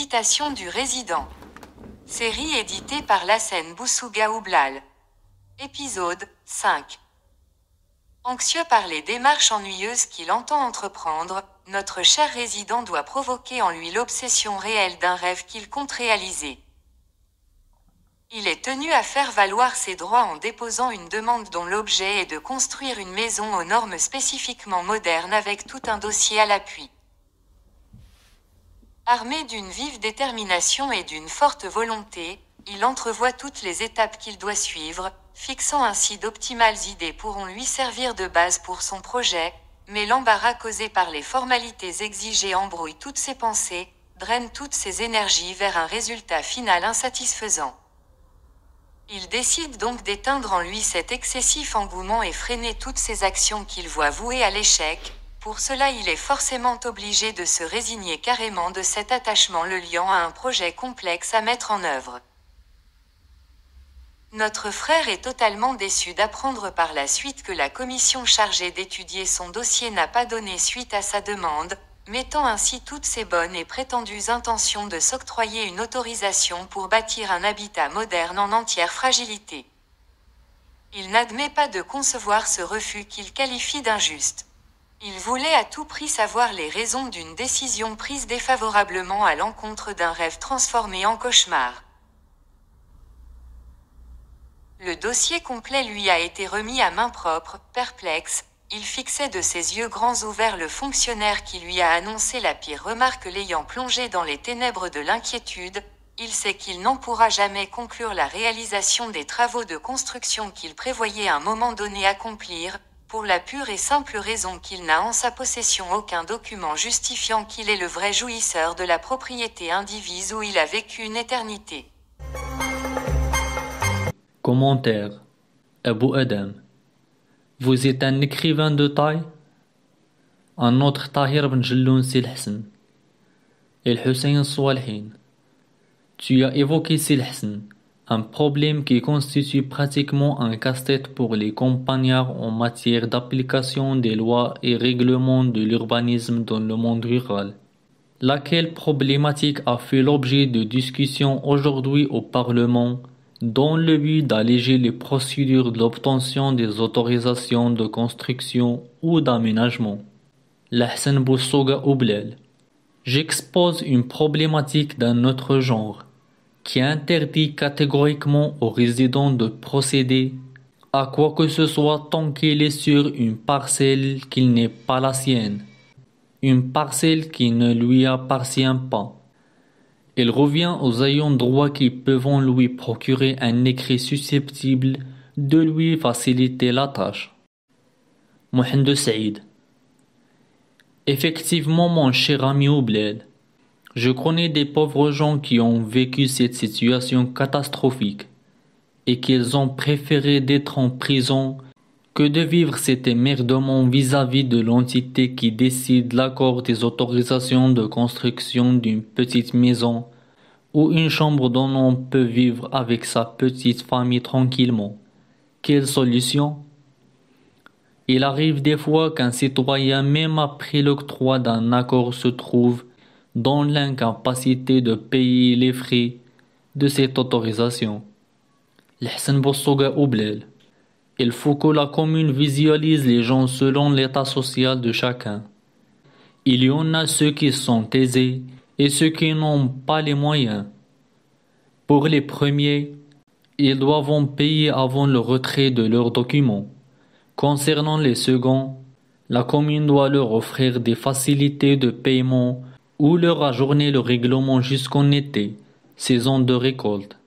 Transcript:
Félicitations du résident. Série éditée par Lassen Boussouga Oublal. Épisode 5. Anxieux par les démarches ennuyeuses qu'il entend entreprendre, notre cher résident doit provoquer en lui l'obsession réelle d'un rêve qu'il compte réaliser. Il est tenu à faire valoir ses droits en déposant une demande dont l'objet est de construire une maison aux normes spécifiquement modernes avec tout un dossier à l'appui. Armé d'une vive détermination et d'une forte volonté, il entrevoit toutes les étapes qu'il doit suivre, fixant ainsi d'optimales idées pourront lui servir de base pour son projet, mais l'embarras causé par les formalités exigées embrouille toutes ses pensées, draine toutes ses énergies vers un résultat final insatisfaisant. Il décide donc d'éteindre en lui cet excessif engouement et freiner toutes ses actions qu'il voit vouées à l'échec. Pour cela il est forcément obligé de se résigner carrément de cet attachement le liant à un projet complexe à mettre en œuvre. Notre frère est totalement déçu d'apprendre par la suite que la commission chargée d'étudier son dossier n'a pas donné suite à sa demande, mettant ainsi toutes ses bonnes et prétendues intentions de s'octroyer une autorisation pour bâtir un habitat moderne en entière fragilité. Il n'admet pas de concevoir ce refus qu'il qualifie d'injuste. Il voulait à tout prix savoir les raisons d'une décision prise défavorablement à l'encontre d'un rêve transformé en cauchemar. Le dossier complet lui a été remis à main propre, perplexe, il fixait de ses yeux grands ouverts le fonctionnaire qui lui a annoncé la pire remarque l'ayant plongé dans les ténèbres de l'inquiétude. Il sait qu'il n'en pourra jamais conclure la réalisation des travaux de construction qu'il prévoyait à un moment donné accomplir, pour la pure et simple raison qu'il n'a en sa possession aucun document justifiant qu'il est le vrai jouisseur de la propriété indivise où il a vécu une éternité. Commentaire. Abou Adam. Vous êtes un écrivain de taille? Un autre Tahir Ben Jelloun Sil Hassan. El Hussein Swalhin. Tu as évoqué Sil Hassan, un problème qui constitue pratiquement un casse-tête pour les campagnards en matière d'application des lois et règlements de l'urbanisme dans le monde rural. Laquelle problématique a fait l'objet de discussions aujourd'hui au Parlement, dans le but d'alléger les procédures d'obtention des autorisations de construction ou d'aménagement. Lassen Boussouga Oublal. J'expose une problématique d'un autre genre, qui interdit catégoriquement aux résidents de procéder à quoi que ce soit tant qu'il est sur une parcelle qui n'est pas la sienne, une parcelle qui ne lui appartient pas. Il revient aux ayants droit qui peuvent lui procurer un écrit susceptible de lui faciliter la tâche. Mohamed Saïd. Effectivement, mon cher ami Oubled, je connais des pauvres gens qui ont vécu cette situation catastrophique et qu'ils ont préféré d'être en prison que de vivre cet émerdement vis-à-vis de l'entité qui décide l'accord des autorisations de construction d'une petite maison ou une chambre dont on peut vivre avec sa petite famille tranquillement. Quelle solution? Il arrive des fois qu'un citoyen, même après l'octroi d'un accord, se trouve dans l'incapacité de payer les frais de cette autorisation. L'Hassan Boussouga Oublal. Il faut que la commune visualise les gens selon l'état social de chacun. Il y en a ceux qui sont aisés et ceux qui n'ont pas les moyens. Pour les premiers, ils doivent payer avant le retrait de leurs documents. Concernant les seconds, la commune doit leur offrir des facilités de paiement ou leur ajourner le règlement jusqu'en été, saison de récolte.